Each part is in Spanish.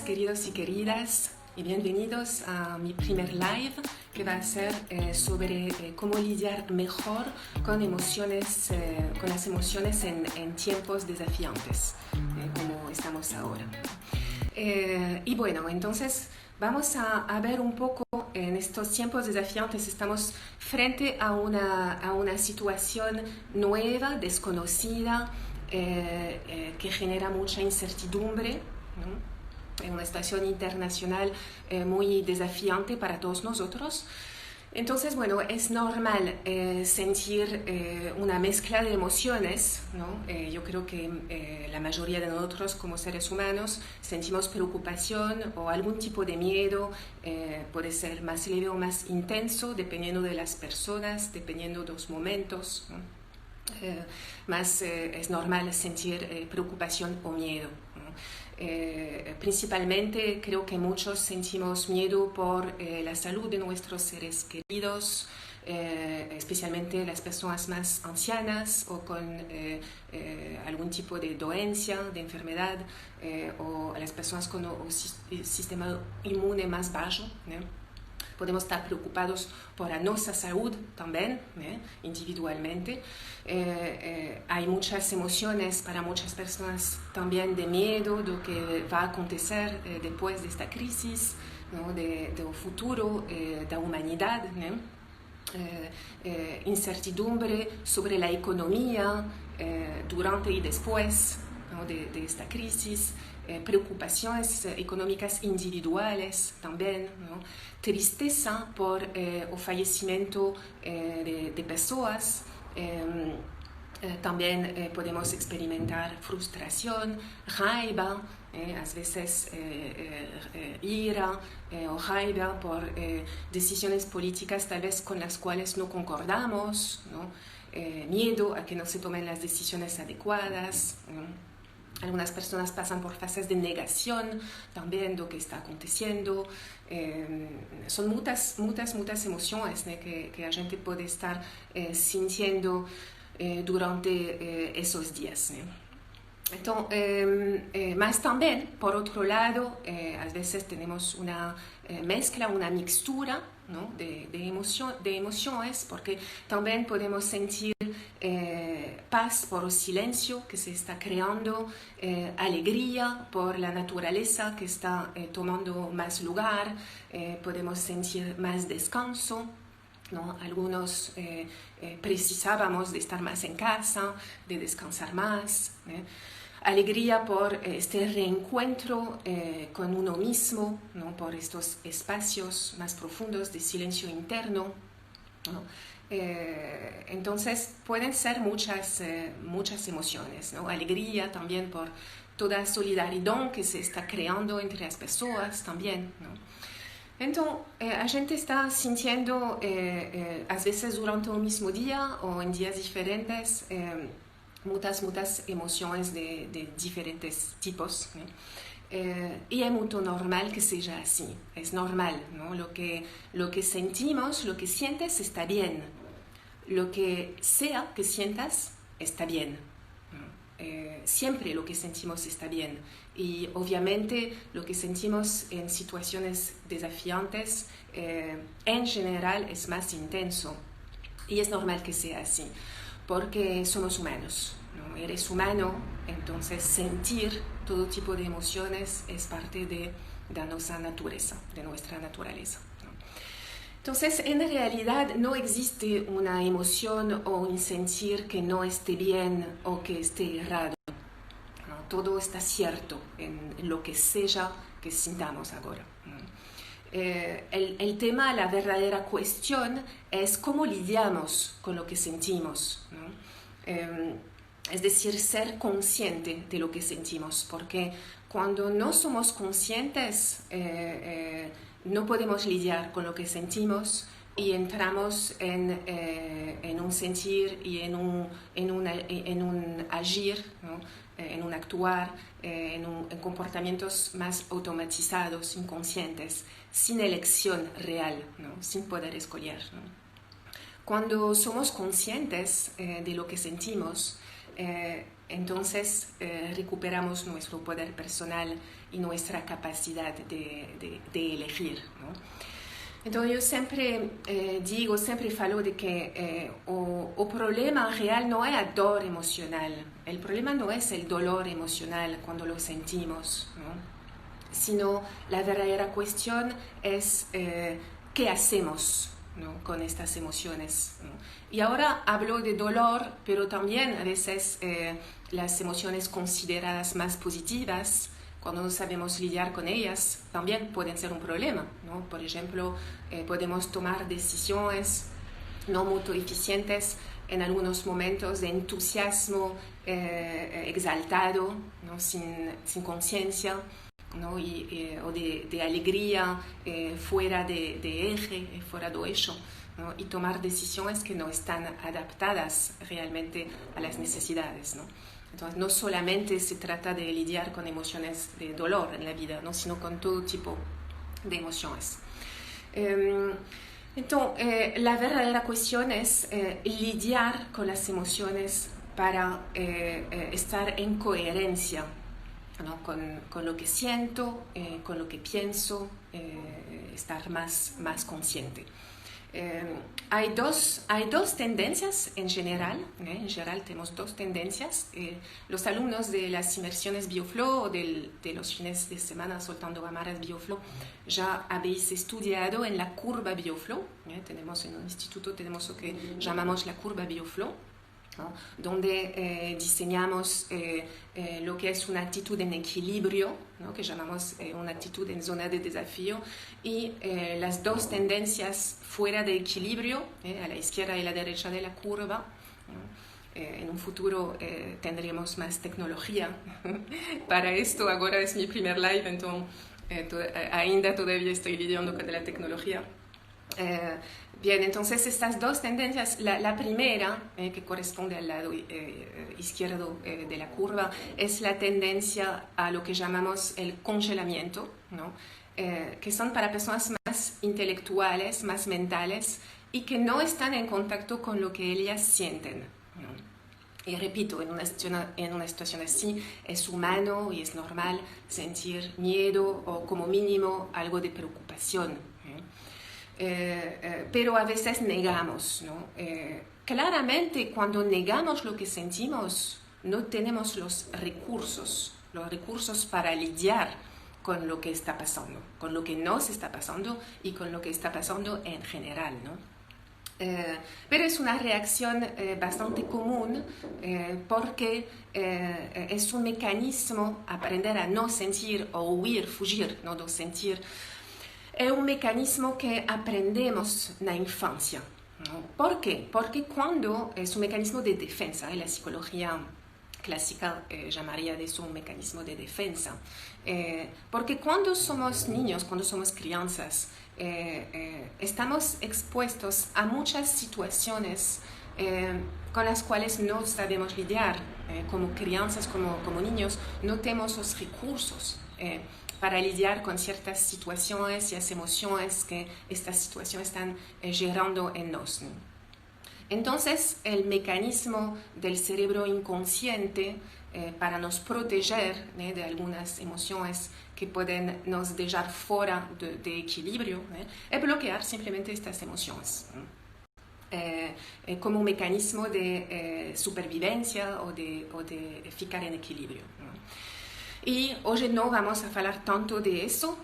queridos y queridas, y bienvenidos a mi primer live que va a ser sobre cómo lidiar mejor con emociones, con las emociones en tiempos desafiantes, como estamos ahora. Y bueno, entonces vamos a ver un poco en estos tiempos desafiantes. Estamos frente a una situación nueva, desconocida, que genera mucha incertidumbre, ¿no? Una situación internacional muy desafiante para todos nosotros. Entonces, bueno, es normal sentir una mezcla de emociones, ¿no? Yo creo que la mayoría de nosotros como seres humanos sentimos preocupación o algún tipo de miedo, puede ser más leve o más intenso, dependiendo de las personas, dependiendo de los momentos, ¿no? Es normal sentir preocupación o miedo, ¿no? Principalmente creo que muchos sentimos miedo por la salud de nuestros seres queridos, especialmente las personas más ancianas o con algún tipo de dolencia, de enfermedad, o las personas con un sistema inmune más bajo, ¿no? Podemos estar preocupados por nuestra salud también, individualmente. Hay muchas emociones para muchas personas también de miedo de lo que va a acontecer después de esta crisis, ¿no? del futuro de la humanidad, ¿no? Incertidumbre sobre la economía durante y después, ¿no? de esta crisis. Preocupaciones económicas individuales también, ¿no? Tristeza por el fallecimiento de personas. También podemos experimentar frustración, raiva, a veces ira o raiva por decisiones políticas tal vez con las cuales no concordamos, ¿no? Miedo a que no se tomen las decisiones adecuadas, ¿no? Algunas personas pasan por fases de negación también de lo que está aconteciendo. Son muchas emociones, ¿no? que la gente puede estar sintiendo durante esos días, ¿no? Entonces, más también, por otro lado, a veces tenemos una mezcla, una mixtura, ¿no? de emociones, porque también podemos sentir paz por el silencio que se está creando, alegría por la naturaleza que está tomando más lugar, podemos sentir más descanso, ¿no? Algunos precisábamos de estar más en casa, de descansar más, alegría por este reencuentro con uno mismo, ¿no? Por estos espacios más profundos de silencio interno, ¿no? Entonces pueden ser muchas emociones, ¿no? Alegría también por toda la solidaridad que se está creando entre las personas también, ¿no? Entonces, la gente está sintiendo a veces durante un mismo día o en días diferentes muchas emociones de diferentes tipos, ¿no? Y es muy normal que sea así, es normal, ¿no? Lo que sentimos, lo que sientes está bien, lo que sea que sientas está bien, ¿no? Siempre lo que sentimos está bien, y obviamente lo que sentimos en situaciones desafiantes en general es más intenso, y es normal que sea así, porque somos humanos, ¿no? Eres humano, entonces sentir todo tipo de emociones es parte de nuestra naturaleza, ¿no? Entonces, en realidad no existe una emoción o un sentir que no esté bien o que esté errado, ¿no? Todo está cierto en lo que sea que sintamos ahora, ¿no? El tema, la verdadera cuestión es cómo lidiamos con lo que sentimos, ¿no? Es decir, ser consciente de lo que sentimos, porque cuando no somos conscientes no podemos lidiar con lo que sentimos y entramos en un sentir y en un agir, ¿no? En un actuar, en comportamientos más automatizados, inconscientes, sin elección real, ¿no? Sin poder escoger, ¿no? Cuando somos conscientes de lo que sentimos, entonces recuperamos nuestro poder personal y nuestra capacidad de elegir, ¿no? Entonces yo siempre digo, siempre falo de que el problema real no es la dor emocional, el problema no es el dolor emocional cuando lo sentimos, ¿no? Sino la verdadera cuestión es qué hacemos, ¿no?, con estas emociones, ¿no? Y ahora hablo de dolor, pero también a veces las emociones consideradas más positivas, cuando no sabemos lidiar con ellas, también pueden ser un problema, ¿no? Por ejemplo, podemos tomar decisiones no muy eficientes en algunos momentos de entusiasmo exaltado, ¿no?, sin conciencia, ¿no? O de alegría fuera de eje, fuera de eixo, ¿no? Y tomar decisiones que no están adaptadas realmente a las necesidades, ¿no? Entonces, no solamente se trata de lidiar con emociones de dolor en la vida, ¿no?, sino con todo tipo de emociones. Entonces, la verdadera cuestión es lidiar con las emociones para estar en coherencia, ¿no?, con lo que siento, con lo que pienso, estar más consciente. Hay dos tendencias en general. En general tenemos dos tendencias. Los alumnos de las inmersiones BioFlow o de los fines de semana soltando cámaras BioFlow ya habéis estudiado en la curva BioFlow. Tenemos en un instituto tenemos lo que llamamos la curva BioFlow, ¿no?, donde diseñamos lo que es una actitud en equilibrio, ¿no?, que llamamos una actitud en zona de desafío, y las dos tendencias fuera de equilibrio, a la izquierda y la derecha de la curva, ¿no? En un futuro tendremos más tecnología para esto. Ahora es mi primer live, entonces ainda todavía estoy lidiando con la tecnología. Bien, entonces estas dos tendencias, la primera, que corresponde al lado izquierdo de la curva, es la tendencia a lo que llamamos el congelamiento, ¿no?, que son para personas más intelectuales, más mentales, y que no están en contacto con lo que ellas sienten, ¿no? Y repito, en una situación así es humano y es normal sentir miedo o como mínimo algo de preocupación, pero a veces negamos, ¿no? Claramente cuando negamos lo que sentimos no tenemos los recursos para lidiar con lo que está pasando, con lo que nos está pasando y con lo que está pasando en general, ¿no? Pero es una reacción bastante común porque es un mecanismo aprender a no sentir o huir, fugir, no de sentir. Es un mecanismo que aprendemos en la infancia, ¿no? ¿Por qué? Porque cuando es un mecanismo de defensa, la psicología clásica llamaría de eso un mecanismo de defensa, porque cuando somos niños, cuando somos crianzas, estamos expuestos a muchas situaciones con las cuales no sabemos lidiar. Como crianzas, como niños, no tenemos los recursos para lidiar con ciertas situaciones y las emociones que estas situaciones están generando en nosotros. Entonces, el mecanismo del cerebro inconsciente para nos proteger de algunas emociones que pueden nos dejar fuera de equilibrio es bloquear simplemente estas emociones. Como un mecanismo de supervivencia o de ficar en equilibrio. Y hoy no vamos a hablar tanto de eso,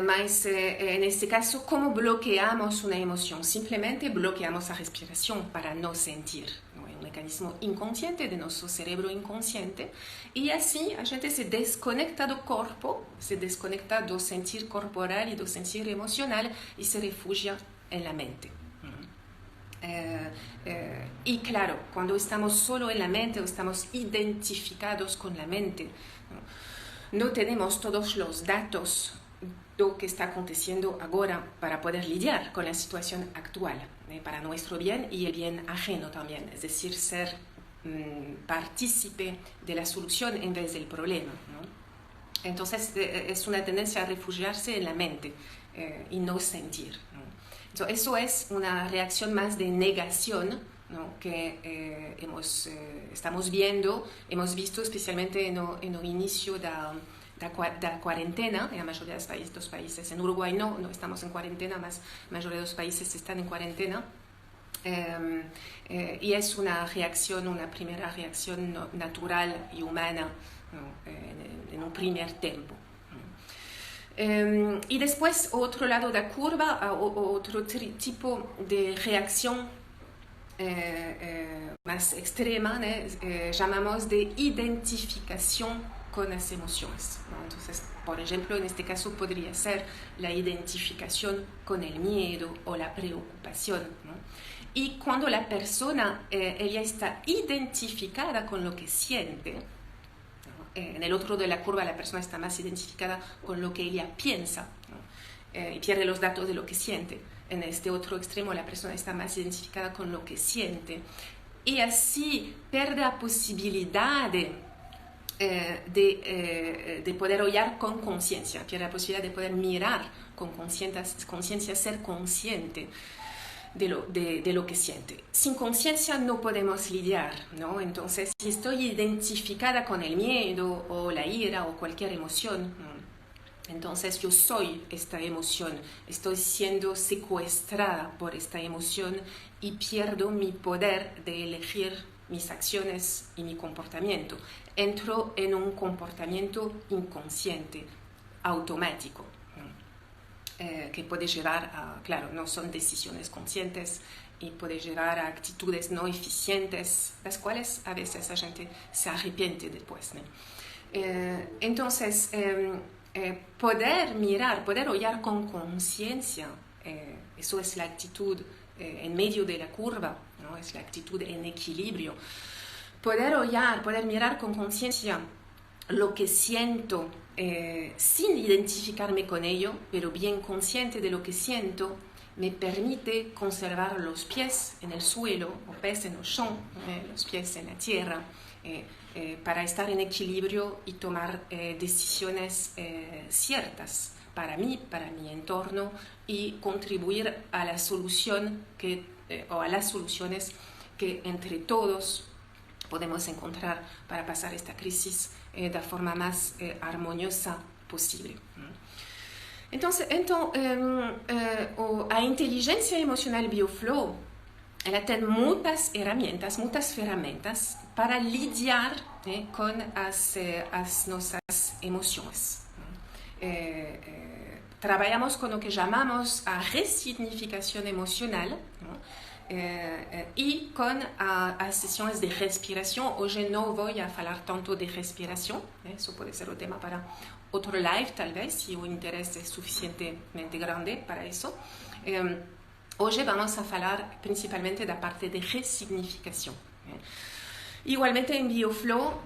mas en este caso, ¿cómo bloqueamos una emoción? Simplemente bloqueamos la respiración para no sentir, ¿no? Es un mecanismo inconsciente de nuestro cerebro inconsciente, y así la gente se desconecta del cuerpo, se desconecta del sentir corporal y del sentir emocional y se refugia en la mente. Y claro, cuando estamos solo en la mente o estamos identificados con la mente, no tenemos todos los datos de lo que está aconteciendo ahora para poder lidiar con la situación actual, para nuestro bien y el bien ajeno también, es decir, ser partícipe de la solución en vez del problema, ¿no? Entonces es una tendencia a refugiarse en la mente y no sentir, ¿no? Entonces, eso es una reacción más de negación, ¿no? Que estamos viendo, hemos visto especialmente en el inicio da quarentena, en la mayoría de los países. En Uruguay no estamos en cuarentena, mas la mayoría de los países están en cuarentena. Y es una primera reacción natural y humana, ¿no? en un primer tiempo. Y después, otro lado de la curva, otro tipo de reacción más extrema, llamamos de identificación con las emociones, ¿no? Entonces, por ejemplo, en este caso podría ser la identificación con el miedo o la preocupación, ¿no? Y cuando la persona ella está identificada con lo que siente, ¿no? En el otro de la curva la persona está más identificada con lo que ella piensa, ¿no? Y pierde los datos de lo que siente. En este otro extremo la persona está más identificada con lo que siente y así pierde la posibilidad de poder oír con conciencia, pierde la posibilidad de poder mirar con conciencia, ser consciente de lo que siente. Sin conciencia no podemos lidiar, ¿no? Entonces, si estoy identificada con el miedo o la ira o cualquier emoción, entonces yo soy esta emoción, estoy siendo secuestrada por esta emoción y pierdo mi poder de elegir mis acciones y mi comportamiento. Entro en un comportamiento inconsciente, automático, que puede llevar a, claro, no son decisiones conscientes y puede llevar a actitudes no eficientes, las cuales a veces la gente se arrepiente después, ¿no? Entonces, poder mirar, poder oír con conciencia, eso es la actitud en medio de la curva, ¿no? Es la actitud en equilibrio. Poder oír, poder mirar con conciencia lo que siento, sin identificarme con ello, pero bien consciente de lo que siento, me permite conservar los pies en el suelo, los pies en el champ, los pies en la tierra, para estar en equilibrio y tomar decisiones ciertas para mí, para mi entorno y contribuir a la solución o a las soluciones que entre todos podemos encontrar para pasar esta crisis de la forma más armoniosa posible. Entonces, a inteligencia emocional BioFlow, ela tem muitas ferramentas para lidiar con as nossas emoções. Trabalhamos com o que chamamos a ressignificação emocional, e com as sessões de respiração. Hoje não vou falar tanto de respiração, isso pode ser o tema para outro live, talvez, se o interesse é suficientemente grande para isso. Hoje vamos a falar principalmente da parte de ressignificação. Igualmente em BioFlow,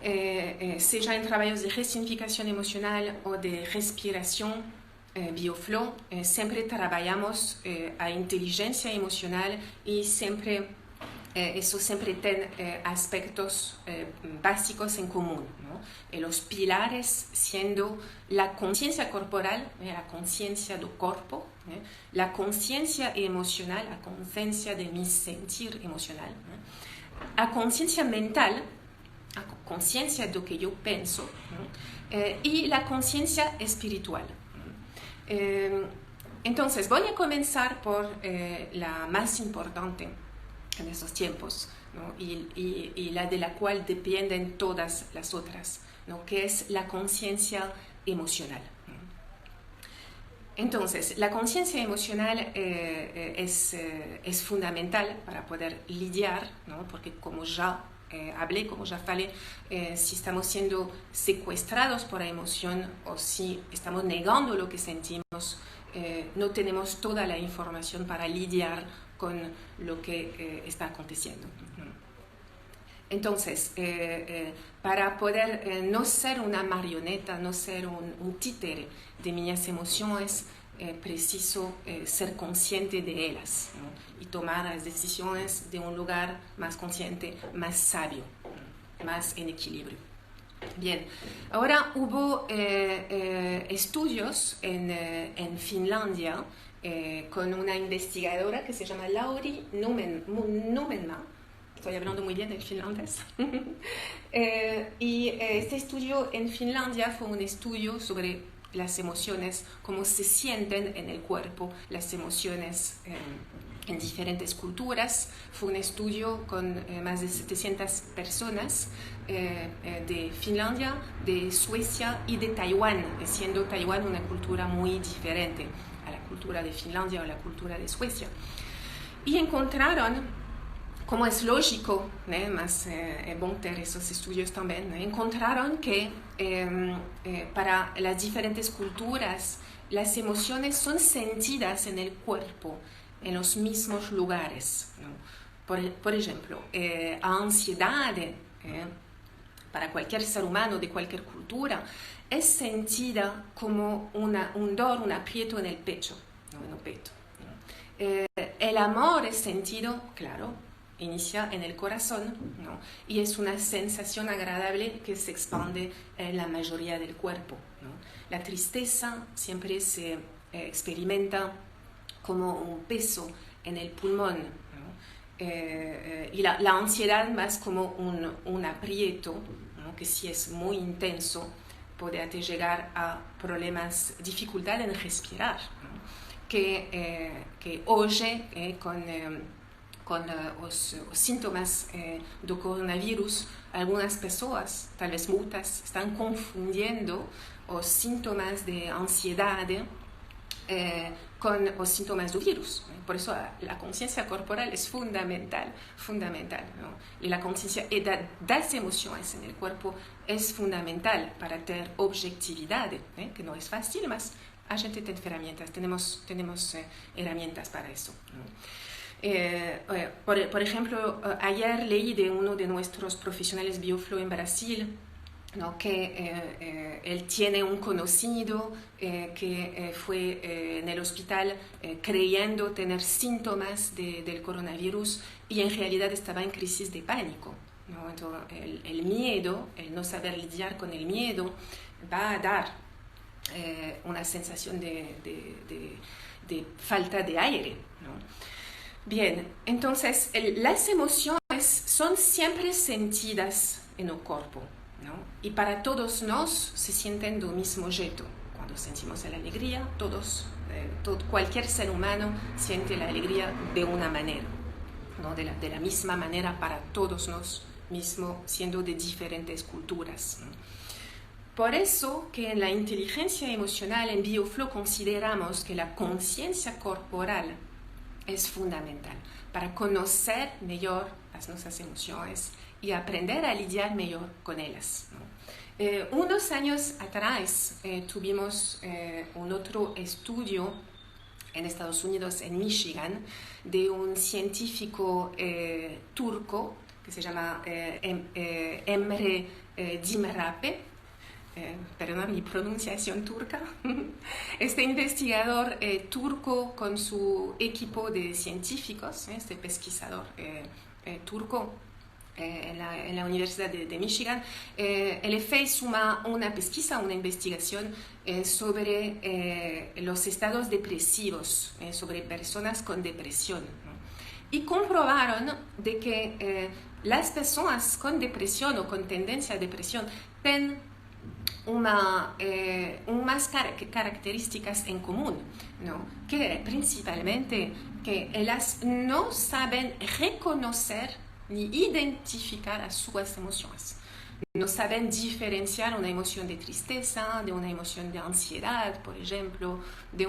seja em trabalhos de ressignificação emocional ou de respiração, BioFlow, sempre trabalhamos a inteligência emocional e isso sempre tem aspectos básicos em comum, ¿no? E os pilares sendo a consciência corporal, a consciência do corpo, a consciência emocional, a consciência de mi sentir emocional, a consciência mental, a consciência do que eu penso, e a consciência espiritual. Entonces, voy a comenzar por la más importante en estos tiempos, ¿no? y la de la cual dependen todas las otras, ¿no? Que es la conciencia emocional. Entonces, la conciencia emocional es fundamental para poder lidiar, ¿no? Porque como ya falé, si estamos siendo secuestrados por la emoción o si estamos negando lo que sentimos, no tenemos toda la información para lidiar con lo que está aconteciendo. Entonces, para poder no ser una marioneta, no ser un títere de mis emociones, preciso ser consciente de ellas, ¿no? Y tomar las decisiones de un lugar más consciente, más sabio, más en equilibrio. Bien, ahora hubo estudios en Finlandia con una investigadora que se llama Lauri Numenma, estoy hablando muy bien el finlandés. Este estudio en Finlandia fue un estudio sobre las emociones, cómo se sienten en el cuerpo, las emociones en diferentes culturas. Fue un estudio con más de 700 personas de Finlandia, de Suecia y de Taiwán, siendo Taiwán una cultura muy diferente a la cultura de Finlandia o la cultura de Suecia. Y encontraron, como es lógico, más bon ter esos estudios también, encontraron que para las diferentes culturas las emociones son sentidas en el cuerpo, en los mismos lugares, ¿no? Por ejemplo, ansiedad para cualquier ser humano de cualquier cultura es sentida como un dolor, un aprieto en el pecho, ¿no? En el pecho, ¿no? El amor es sentido, claro, inicia en el corazón, ¿no? Y es una sensación agradable que se expande en la mayoría del cuerpo, ¿no? La tristeza siempre se experimenta como un peso en el pulmón, ¿no? Y la ansiedad más como un aprieto, ¿no? Que si es muy intenso puede llegar a problemas, dificultad en respirar, ¿no? Que oye con los síntomas del coronavirus, algunas personas, tal vez muchas, están confundiendo los síntomas de ansiedad con los síntomas del virus. Por eso la conciencia corporal es fundamental, ¿no? Y la conciencia de las emociones en el cuerpo es fundamental para tener objetividad, que no es fácil, mas a gente tiene herramientas, tenemos herramientas para eso, ¿no? Por ejemplo, ayer leí de uno de nuestros profesionales Bioflow en Brasil, ¿no? Que él tiene un conocido que fue en el hospital creyendo tener síntomas del coronavirus y en realidad estaba en crisis de pánico, ¿no? Entonces, el miedo, el no saber lidiar con el miedo, va a dar una sensación de falta de aire, ¿no? Bien, entonces las emociones son siempre sentidas en el cuerpo, ¿no? Y para todos nos se sienten del mismo jeito. Cuando sentimos la alegría, cualquier ser humano siente la alegría de una manera, ¿no? De la misma manera para todos nos, mismo siendo de diferentes culturas, ¿no? Por eso que en la inteligencia emocional, en Bioflow, consideramos que la conciencia corporal es fundamental para conocer mejor nuestras emociones y aprender a lidiar mejor con ellas, ¿no? Unos años atrás tuvimos un otro estudio en Estados Unidos, en Michigan, de un científico turco que se llama Emre Dimrape. Perdón mi pronunciación turca. Este investigador turco con su equipo de científicos, este pesquisador turco en la Universidad de Michigan, él hizo una pesquisa, una investigación sobre los estados depresivos, sobre personas con depresión, ¿no? Y comprobaron de que las personas con depresión o con tendencia a depresión tienen unas características en común, ¿no? Que principalmente que ellas no saben reconocer ni identificar a sus emociones. No saben diferenciar una emoción de tristeza de una emoción de ansiedad, por ejemplo, de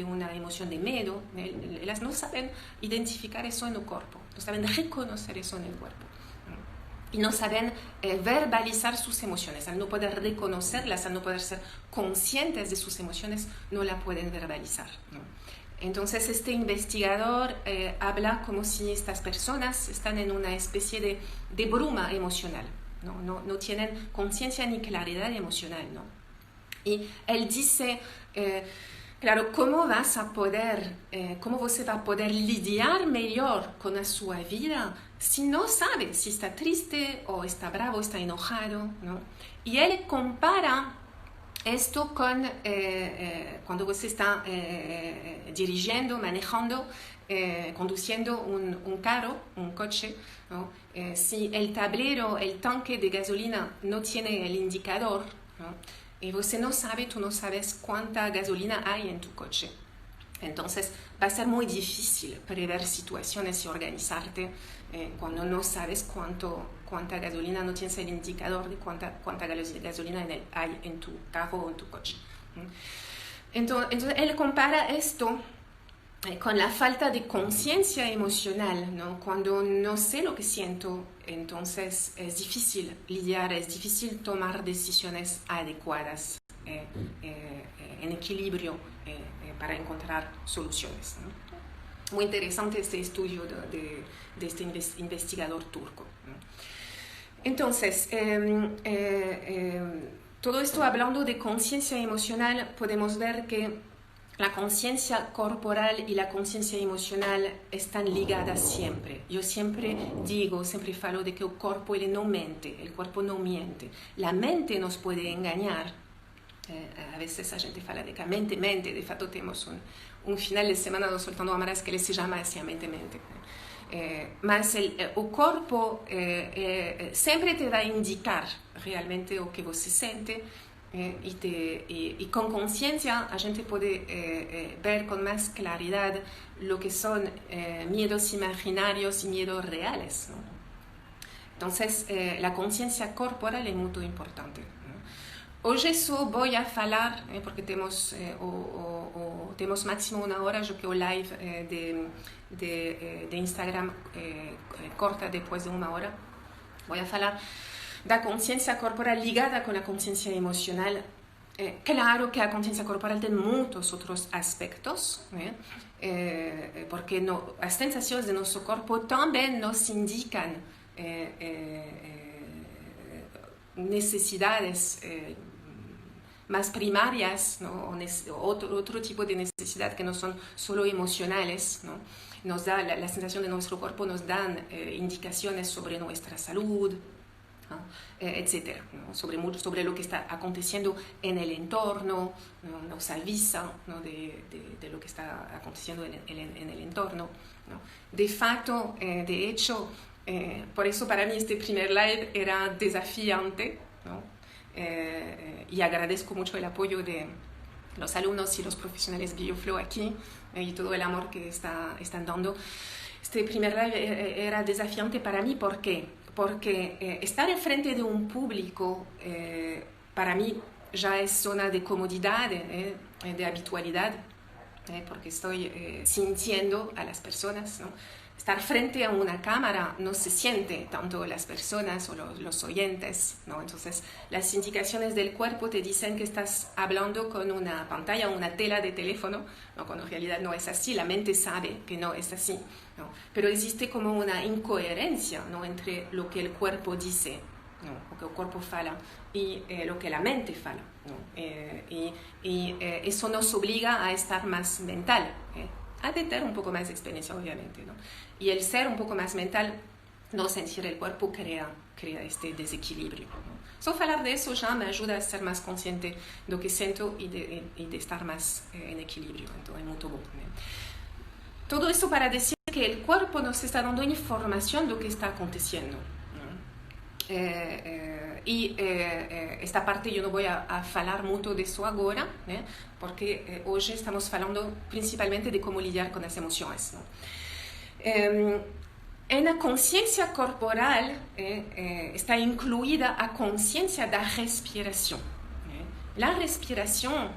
una emoción de miedo. Ellas no saben identificar eso en el cuerpo, no saben reconocer eso en el cuerpo. Y no saben verbalizar sus emociones. Al no poder reconocerlas, al no poder ser conscientes de sus emociones, no la pueden verbalizar, ¿no? Entonces este investigador habla como si estas personas están en una especie de bruma emocional, ¿no? No tienen conciencia ni claridad emocional, ¿no? Y él dice, claro, ¿cómo usted va a poder lidiar mejor con su vida si no sabe si está triste o está bravo, está enojado, ¿no? Y él compara esto con cuando usted está dirigiendo, manejando conduciendo un carro, un coche, ¿no? Si el tablero, el tanque de gasolina no tiene el indicador, ¿no? Y você no sabe, tú no sabes cuánta gasolina hay en tu coche. Entonces va a ser muy difícil prever situaciones y organizarte cuando no sabes cuánta gasolina, no tienes el indicador de cuánta gasolina hay en tu carro o en tu coche. Entonces él compara esto con la falta de conciencia emocional, ¿no? Cuando no sé lo que siento, entonces es difícil lidiar, es difícil tomar decisiones adecuadas, en equilibrio, para encontrar soluciones, ¿no? Muy interesante este estudio de este investigador turco, ¿no? Entonces, todo esto hablando de conciencia emocional, podemos ver que la conciencia corporal y la conciencia emocional están ligadas siempre. Yo siempre falo de que el cuerpo no miente. La mente nos puede engañar. A veces la gente fala de que mente. De facto tenemos un final de semana nos soltando amaras que se llama así, mente. Mas el cuerpo siempre te va a indicar realmente lo que vos se siente. Y con conciencia la gente puede ver con más claridad lo que son miedos imaginarios y miedos reales, ¿no? Entonces la conciencia corporal es muy importante, ¿no? Hoy eso voy a hablar, porque tenemos máximo una hora, yo creo live de Instagram corta después de una hora. Voy a hablar la conciencia corporal ligada con la conciencia emocional. Claro que la conciencia corporal tiene muchos otros aspectos, porque las sensaciones de nuestro cuerpo también nos indican necesidades más primarias, ¿no? Otro tipo de necesidad que no son solo emocionales, ¿no? Nos da la sensación de nuestro cuerpo, nos dan indicaciones sobre nuestra salud, ¿no? Etcétera, ¿no? sobre lo que está aconteciendo en el entorno, ¿no? Nos avisa, ¿no? de lo que está aconteciendo en el entorno, ¿no? De facto, de hecho, por eso para mí este primer live era desafiante, ¿no? Y agradezco mucho el apoyo de los alumnos y los profesionales BioFlow aquí, y todo el amor que están dando. Este primer live era desafiante para mí, ¿por qué? Porque estar enfrente de un público para mí ya es zona de comodidad, de habitualidad, porque estoy sintiendo a las personas, ¿no? Estar frente a una cámara no se siente tanto las personas o los oyentes, ¿no? Entonces las indicaciones del cuerpo te dicen que estás hablando con una pantalla o una tela de teléfono, ¿no? Cuando en realidad no es así, la mente sabe que no es así, ¿no? Pero existe como una incoherencia, ¿no? Entre lo que el cuerpo dice, ¿no? Lo que el cuerpo fala y lo que la mente fala, ¿no? Eso nos obliga a estar más mental, a tener un poco más de experiencia, obviamente, ¿no? Y el ser un poco más mental, no sentir el cuerpo, crea este desequilibrio, ¿no? Solo hablar de eso ya me ayuda a ser más consciente de lo que siento y de estar más en equilibrio, entonces es muy bueno, ¿no? Todo esto para decir que el cuerpo nos está dando información de lo que está aconteciendo, ¿no? Esta parte yo no voy a hablar mucho de eso ahora, porque hoy estamos hablando principalmente de cómo lidiar con las emociones, ¿no? En la conciencia corporal está incluida la conciencia de la respiración. La respiración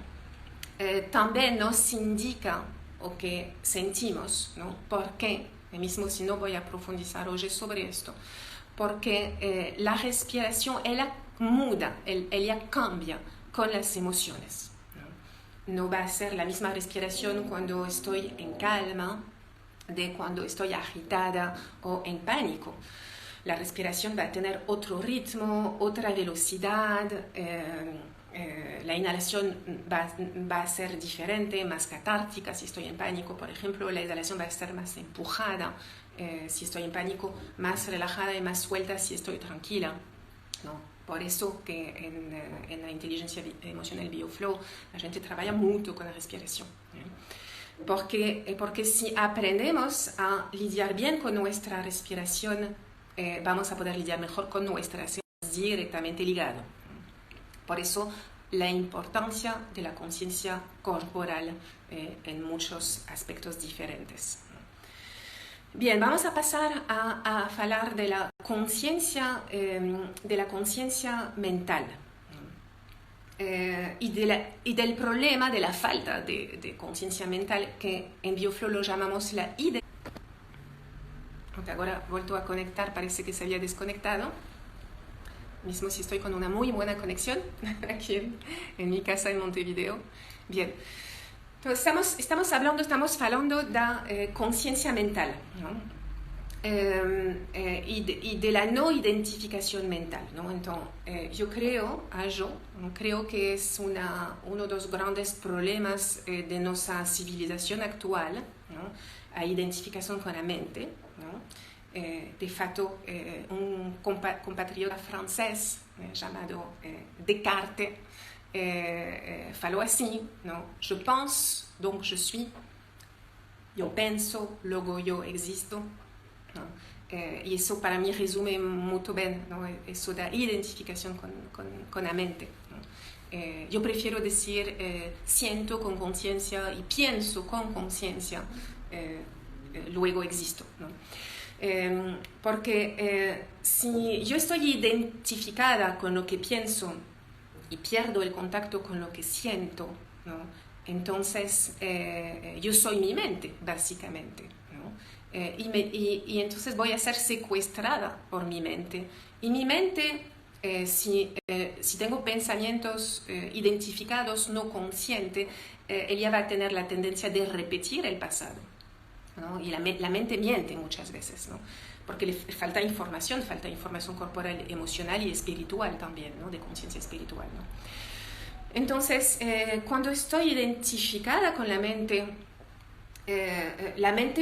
también nos indica lo que sentimos, ¿no? ¿Por qué? Mismo si no voy a profundizar hoy sobre esto. Porque la respiración, ella muda, ella cambia con las emociones, ¿no? No va a ser la misma respiración cuando estoy en calma, de cuando estoy agitada o en pánico. La respiración va a tener otro ritmo, otra velocidad, la inhalación va a ser diferente, más catártica. Si estoy en pánico, por ejemplo, la exhalación va a estar más empujada. Si estoy en pánico, más relajada y más suelta si estoy tranquila, ¿no? Por eso que en la inteligencia emocional BioFlow la gente trabaja mucho con la respiración, ¿no? porque si aprendemos a lidiar bien con nuestra respiración, vamos a poder lidiar mejor con nuestra salud directamente ligado. Por eso la importancia de la conciencia corporal en muchos aspectos diferentes. Bien, vamos a pasar a hablar de la conciencia mental y del problema de la falta de conciencia mental, que en Bioflow lo llamamos la identidad. Ahora vuelto a conectar, parece que se había desconectado. Mismo si estoy con una muy buena conexión aquí en mi casa en Montevideo. Bien. Entonces, estamos hablando de conciencia mental, ¿no? Y de la no identificación mental, ¿no? Entonces, yo creo que es uno de los grandes problemas de nuestra civilización actual, ¿no? La identificación con la mente, ¿no? De facto, un compatriota francés llamado Descartes faló así, ¿no? Je pense, donc je suis. Yo penso, luego yo existo, ¿no? Y eso para mí resume muy bien, ¿no? Eso de identificación con la mente, ¿no? Yo prefiero decir siento con conciencia y pienso con conciencia, luego existo, ¿no? Porque si yo estoy identificada con lo que pienso y pierdo el contacto con lo que siento, ¿no? Entonces yo soy mi mente, básicamente, ¿no? Y entonces voy a ser secuestrada por mi mente. Y mi mente, si tengo pensamientos identificados, no conscientes, ella va a tener la tendencia de repetir el pasado, ¿no? Y la mente miente muchas veces, ¿no? Porque le falta información corporal, emocional y espiritual también, ¿no? De conciencia espiritual, ¿no? Entonces, cuando estoy identificada con la mente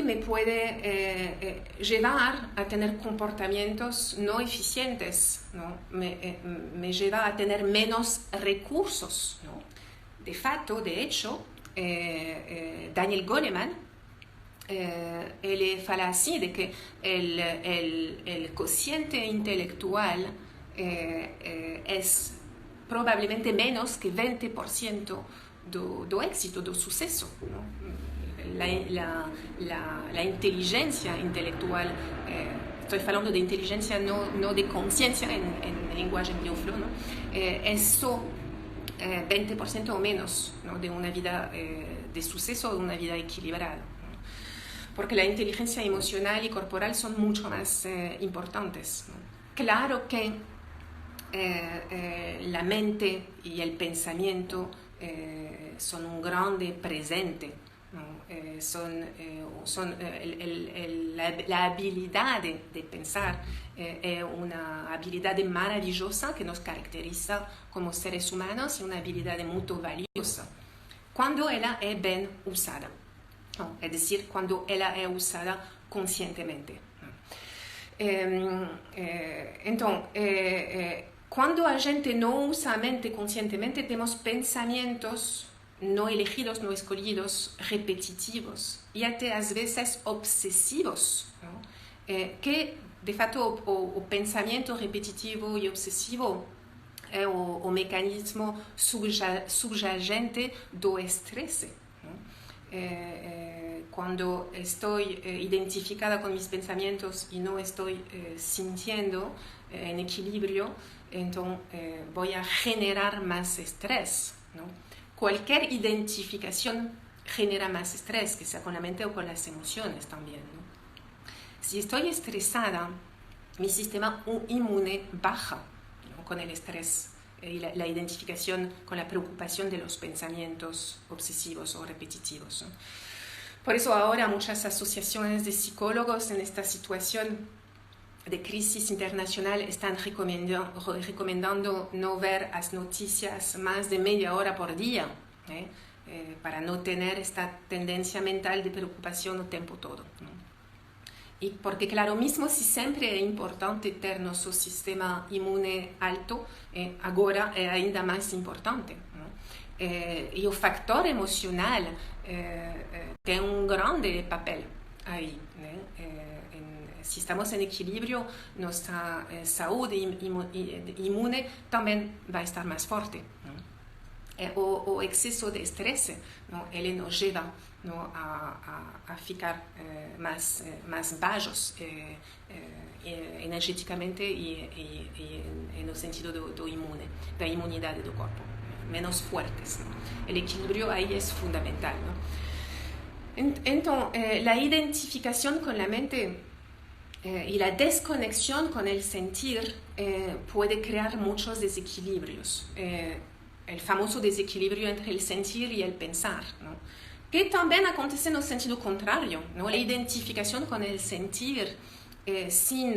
me puede llevar a tener comportamientos no eficientes, ¿no? Me lleva a tener menos recursos, ¿no? De hecho, Daniel Goleman, él fala así de que el cociente intelectual es probablemente menos que 20% do éxito, do suceso, ¿no? La inteligencia intelectual, estoy hablando de inteligencia, no de conciencia en lenguaje en Bioflow, ¿no? Eso 20% o menos, ¿no? De una vida de suceso, de una vida equilibrada, ¿no? Porque la inteligencia emocional y corporal son mucho más importantes, ¿no? Claro que la mente y el pensamiento son un grande presente, ¿no? La habilidad de pensar es una habilidad maravillosa que nos caracteriza como seres humanos y una habilidad muy valiosa cuando ella es bien usada, ¿no? Es decir, cuando ella es usada conscientemente, ¿no? Entonces, cuando la gente no usa la mente conscientemente, tenemos pensamientos no elegidos, no escogidos, repetitivos y hasta a veces obsesivos, ¿no? Que de facto o pensamiento repetitivo y obsesivo es o mecanismo subyacente do estrés, ¿no? Cuando estoy identificada con mis pensamientos y no estoy sintiendo en equilibrio, entonces voy a generar más estrés, ¿no? Cualquier identificación genera más estrés, que sea con la mente o con las emociones también, ¿no? Si estoy estresada, mi sistema inmune baja, ¿no? Con el estrés y la identificación con la preocupación de los pensamientos obsesivos o repetitivos, ¿no? Por eso ahora muchas asociaciones de psicólogos en esta situación de crisis internacional están recomendando no ver las noticias más de media hora por día, para no tener esta tendencia mental de preocupación el tiempo todo, ¿no? Y porque claro, mismo si siempre es importante tener nuestro sistema inmune alto, ahora es ainda más importante, ¿no? y el factor emocional tiene un grande papel ahí, si estamos en equilibrio, nuestra salud inmune también va a estar más fuerte, ¿no? O exceso de estrés, ¿no? Él nos lleva, ¿no? a ficar más bajos energéticamente y en el sentido de inmunidad del cuerpo, menos fuertes, ¿no? El equilibrio ahí es fundamental, ¿no? Entonces, la identificación con la mente y la desconexión con el sentir puede crear muchos desequilibrios. El famoso desequilibrio entre el sentir y el pensar, ¿no? Que también acontece en el sentido contrario, ¿no? La identificación con el sentir sin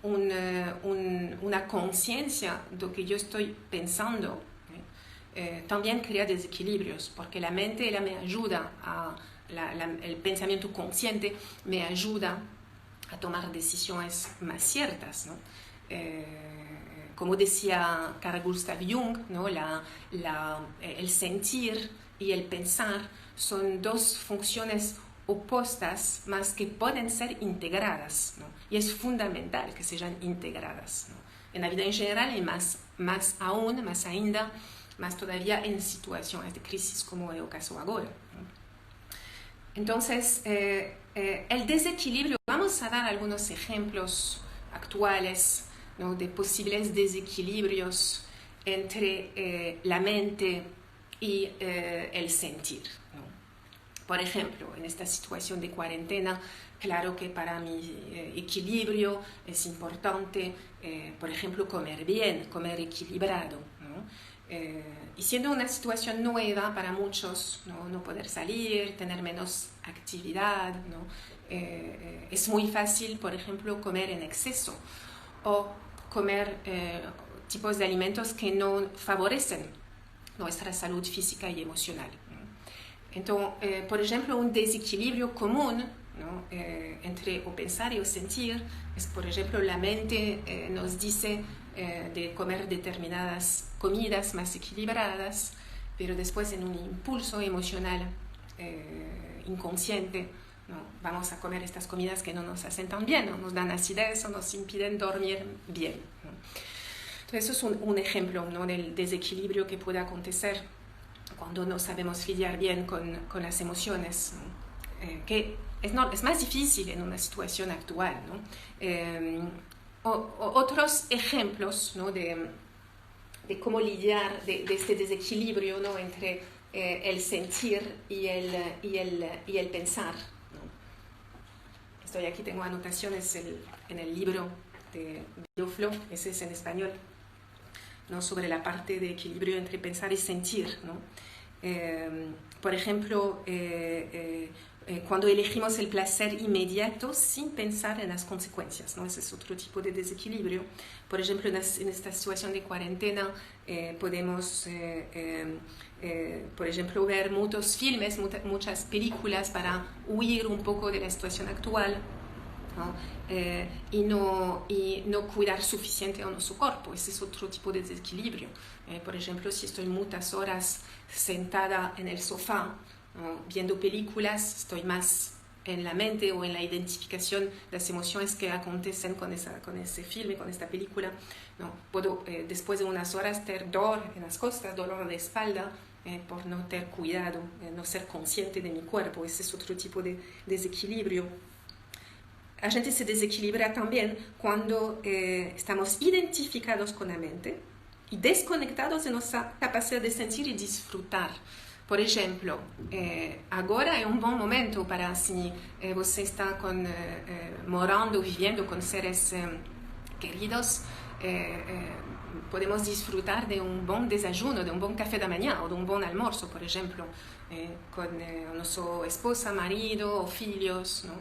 una conciencia de lo que yo estoy pensando también crea desequilibrios, porque la mente me ayuda el pensamiento consciente me ayuda a tomar decisiones más ciertas, ¿no? Como decía Carl Gustav Jung, ¿no? El sentir y el pensar son dos funciones opuestas, más que pueden ser integradas, ¿no? Y es fundamental que sean integradas, ¿no? En la vida en general y más todavía en situaciones de crisis como el caso ahora, ¿no? Entonces, el desequilibrio, vamos a dar algunos ejemplos actuales, ¿no? De posibles desequilibrios entre la mente y el sentir, ¿no? Por ejemplo, en esta situación de cuarentena, claro que para mi equilibrio es importante, por ejemplo, comer bien, comer equilibrado, ¿no? Y siendo una situación nueva para muchos, no poder salir, tener menos actividad, ¿no? Es muy fácil, por ejemplo, comer en exceso o comer tipos de alimentos que no favorecen nuestra salud física y emocional, ¿no? Entonces, por ejemplo, un desequilibrio común, ¿no? Entre el pensar y el sentir es, por ejemplo, la mente nos dice de comer determinadas comidas más equilibradas, pero después en un impulso emocional inconsciente, ¿no? Vamos a comer estas comidas que no nos hacen tan bien, ¿no? Nos dan acidez o nos impiden dormir bien, ¿no? Entonces eso es un ejemplo, ¿no? Del desequilibrio que puede acontecer cuando no sabemos lidiar bien con las emociones, ¿no? Que es más difícil en una situación actual, ¿no? Otros ejemplos, ¿no? de cómo lidiar de este desequilibrio, ¿no? Entre el sentir y el pensar, ¿no? Estoy aquí, tengo anotaciones en el libro de Bioflow, ese es en español, ¿no? Sobre la parte de equilibrio entre pensar y sentir, ¿no? Por ejemplo, cuando elegimos el placer inmediato sin pensar en las consecuencias, ¿no? Ese es otro tipo de desequilibrio. Por ejemplo, en esta situación de cuarentena podemos, por ejemplo, ver muchos filmes, muchas películas para huir un poco de la situación actual, ¿no? Y no cuidar suficiente a nuestro cuerpo. Ese es otro tipo de desequilibrio. Por ejemplo, si estoy muchas horas sentada en el sofá, ¿no? Viendo películas, estoy más en la mente o en la identificación de las emociones que acontecen con ese filme, con esta película, ¿no? Puedo después de unas horas tener dolor en las costas, dolor de espalda, por no tener cuidado, no ser consciente de mi cuerpo. Ese es otro tipo de desequilibrio. La gente se desequilibra también cuando estamos identificados con la mente y desconectados de nuestra capacidad de sentir y disfrutar. Por ejemplo, ahora es un buen momento para si usted está morando, viviendo con seres queridos, podemos disfrutar de un buen desayuno, de un buen café de mañana o de un buen almuerzo, por ejemplo, con nuestra esposa, marido o hijos, ¿no?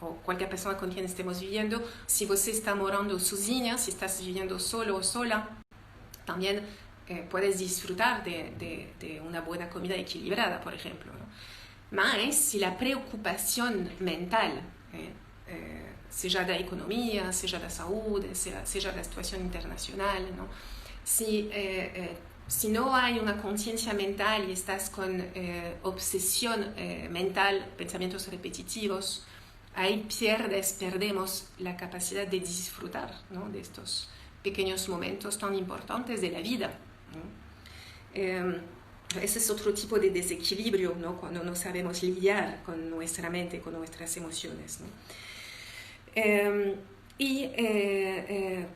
O cualquier persona con quien estemos viviendo. Si usted está morando sozinha, si estás viviendo solo o sola, también puedes disfrutar de una buena comida equilibrada, por ejemplo, ¿no? Mas si la preocupación mental, sea da economía, sea da salud, sea da situación internacional, ¿no? Si si no hay una conciencia mental y estás con obsesión mental, pensamientos repetitivos, ahí perdemos la capacidad de disfrutar, ¿no? De estos pequeños momentos tan importantes de la vida, ¿no? Ese es otro tipo de desequilibrio, ¿no? Cuando no sabemos lidiar con nuestra mente, con nuestras emociones, ¿no?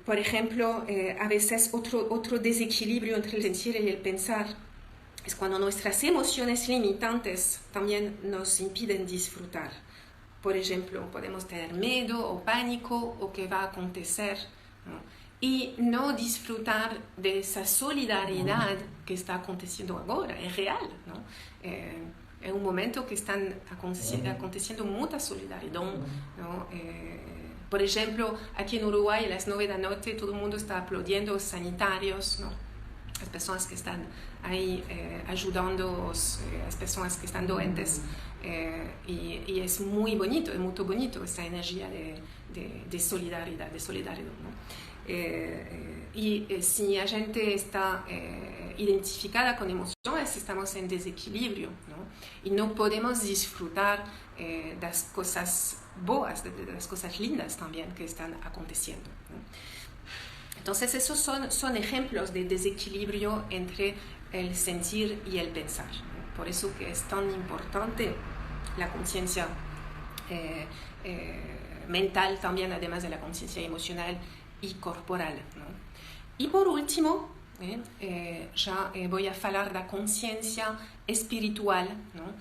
Por ejemplo, a veces otro desequilibrio entre el sentir y el pensar es cuando nuestras emociones limitantes también nos impiden disfrutar. Por ejemplo, podemos tener miedo o pánico o qué va a acontecer, ¿no? Y no disfrutar de esa solidaridad que está aconteciendo ahora, es real, ¿no? Es un momento que están aconteciendo mucha solidaridad, ¿no? Por ejemplo, aquí en Uruguay a las 9 de la noche todo el mundo está aplaudiendo, los sanitarios, ¿no? Las personas que están ahí ayudando a las personas que están doentes. Y es muy bonito esta energía de solidaridad, ¿no? Si la gente está identificada con emociones, estamos en desequilibrio, ¿no? Y no podemos disfrutar de las cosas boas, de las cosas lindas también que están aconteciendo, ¿no? Entonces esos son ejemplos de desequilibrio entre el sentir y el pensar, ¿no? Por eso que es tan importante la conciencia mental también, además de la conciencia emocional y corporal, ¿no? Y por último, ya voy a hablar de la conciencia espiritual, ¿no?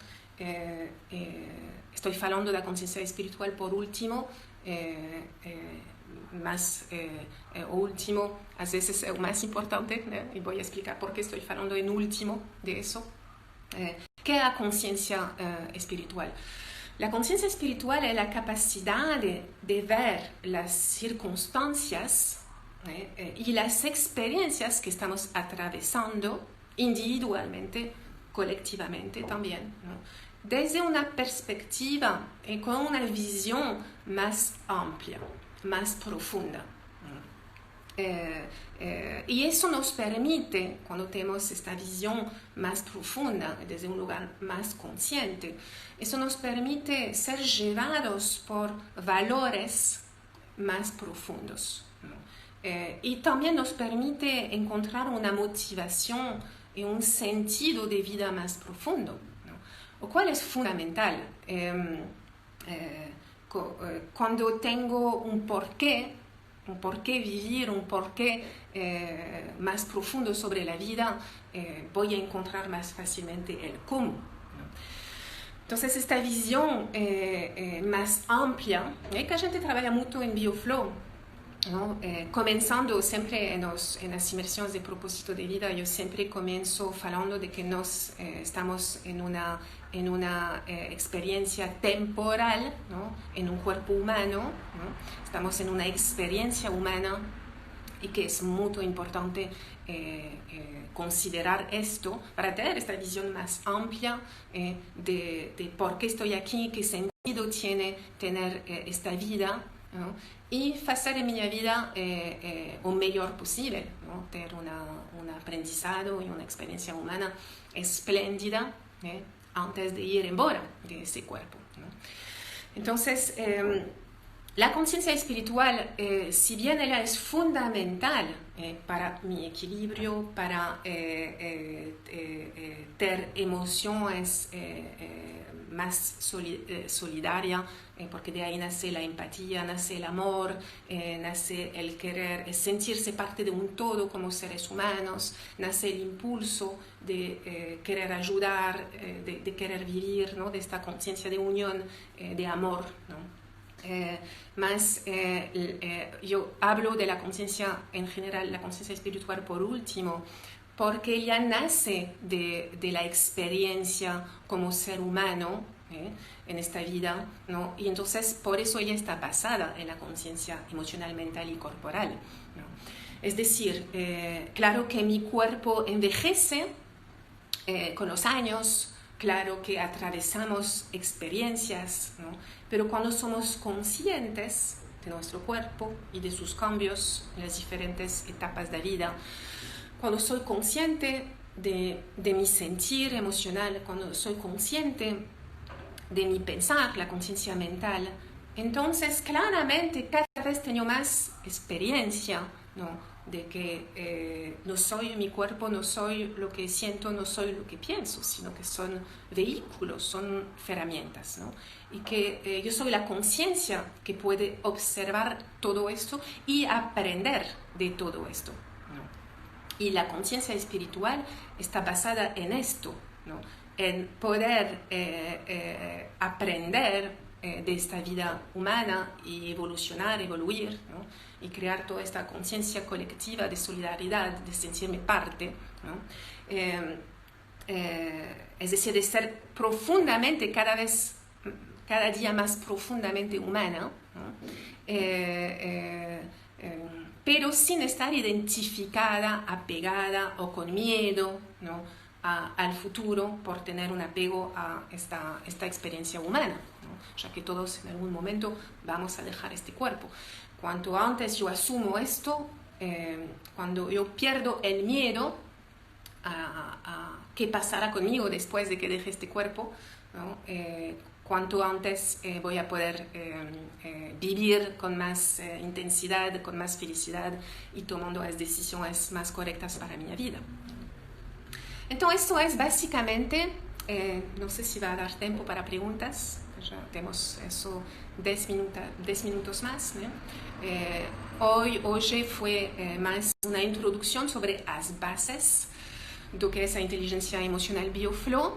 Estoy hablando de la conciencia espiritual por último, último, a veces es más importante, ¿no? Y voy a explicar por qué estoy hablando en último de eso. ¿Qué es la conciencia espiritual? La conciencia espiritual es la capacidad de ver las circunstancias y las experiencias que estamos atravesando individualmente, colectivamente también, ¿no? Desde una perspectiva y con una visión más amplia, más profunda. Y eso nos permite, cuando tenemos esta visión más profunda, desde un lugar más consciente, eso nos permite ser llevados por valores más profundos, ¿no? Y también nos permite encontrar una motivación y un sentido de vida más profundo, ¿no? Lo cual es fundamental. Cuando tengo un porqué vivir, un porqué más profundo sobre la vida, voy a encontrar más fácilmente el cómo, ¿no? Entonces esta visión más amplia, que la gente trabaja mucho en BioFlow, ¿no? Comenzando siempre en las inmersiones de propósito de vida, yo siempre comienzo hablando de que estamos en una experiencia temporal, ¿no? En un cuerpo humano, ¿no? Estamos en una experiencia humana y que es muy importante considerar esto para tener esta visión más amplia de por qué estoy aquí, qué sentido tiene tener esta vida, ¿no? Y hacer en mi vida lo mejor posible, ¿no? Tener un aprendizado y una experiencia humana espléndida antes de ir embora de ese cuerpo, ¿no? Entonces, la conciencia espiritual, si bien ella es fundamental para mi equilibrio, para tener emociones más solidarias, porque de ahí nace la empatía, nace el amor, nace el querer, sentirse parte de un todo como seres humanos, nace el impulso de querer ayudar, de querer vivir, ¿no? De esta conciencia de unión, de amor, ¿no? Yo hablo de la conciencia en general, la conciencia espiritual por último, porque ella nace de la experiencia como ser humano en esta vida, ¿no? Y entonces por eso ella está basada en la conciencia emocional, mental y corporal, ¿no? Es decir, claro que mi cuerpo envejece con los años, claro que atravesamos experiencias, ¿no? Pero cuando somos conscientes de nuestro cuerpo y de sus cambios en las diferentes etapas de vida, cuando soy consciente de mi sentir emocional, cuando soy consciente de mi pensar, la conciencia mental, entonces claramente cada vez tengo más experiencia, ¿no? De que no soy mi cuerpo, no soy lo que siento, no soy lo que pienso, sino que son vehículos, son herramientas, ¿no? Y que yo soy la conciencia que puede observar todo esto y aprender de todo esto, ¿no? Y la conciencia espiritual está basada en esto, ¿no? En poder aprender de esta vida humana y evolucionar, evoluir, ¿no? Y crear toda esta conciencia colectiva de solidaridad, de sentirme parte, ¿no? Es decir, de ser profundamente, cada día más profundamente humana, ¿no? Pero sin estar identificada, apegada o con miedo, ¿no? Al futuro por tener un apego a esta experiencia humana, ¿no? Ya que todos en algún momento vamos a dejar este cuerpo. Cuanto antes yo asumo esto, cuando yo pierdo el miedo a qué pasará conmigo después de que deje este cuerpo, ¿no? Cuanto antes voy a poder vivir con más intensidad, con más felicidad y tomando las decisiones más correctas para mi vida. Entonces, esto es básicamente, no sé si va a dar tiempo para preguntas, ya tenemos eso 10 minutos más, ¿no? Hoy fue más una introducción sobre las bases de lo que es la inteligencia emocional BioFlow.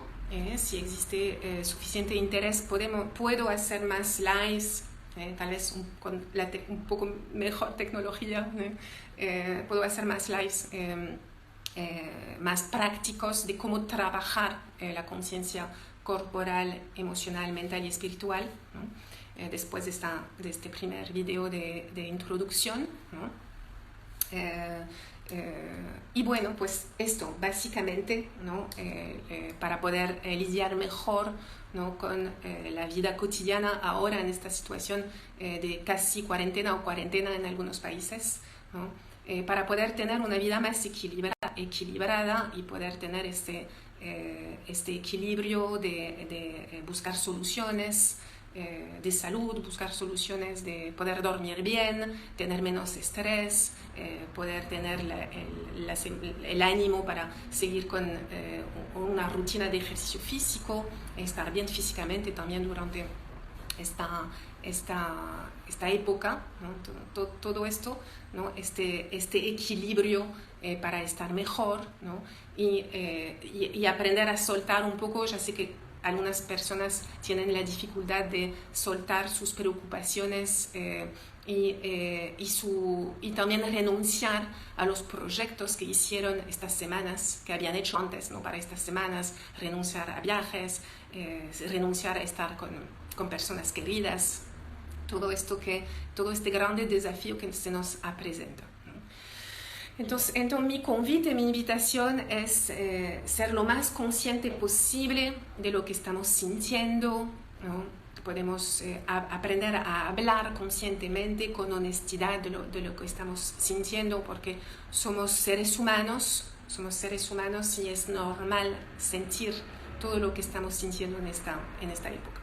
Si existe suficiente interés, puedo hacer más lives, tal vez con un poco mejor tecnología, ¿no? Puedo hacer más lives más prácticos de cómo trabajar la conciencia corporal, emocional, mental y espiritual, ¿no? Después de este primer video de introducción, ¿no? Y bueno, pues esto básicamente, ¿no? Para poder lidiar mejor, ¿no? Con la vida cotidiana ahora en esta situación de casi cuarentena o cuarentena en algunos países, ¿no? Para poder tener una vida más equilibrada y poder tener este equilibrio de buscar soluciones de salud, buscar soluciones de poder dormir bien, tener menos estrés, poder tener el ánimo para seguir con una rutina de ejercicio físico, estar bien físicamente también durante esta época, ¿no? Todo esto, ¿no? Este equilibrio para estar mejor, ¿no? Y aprender a soltar un poco. Ya sé que algunas personas tienen la dificultad de soltar sus preocupaciones y también renunciar a los proyectos que hicieron estas semanas, que habían hecho antes, ¿no? Para estas semanas, renunciar a viajes, renunciar a estar con personas queridas, todo este grande desafío que se nos presenta. Entonces mi convite, mi invitación es ser lo más consciente posible de lo que estamos sintiendo, ¿no? Podemos aprender a hablar conscientemente, con honestidad de lo que estamos sintiendo, porque somos seres humanos y es normal sentir todo lo que estamos sintiendo en esta época.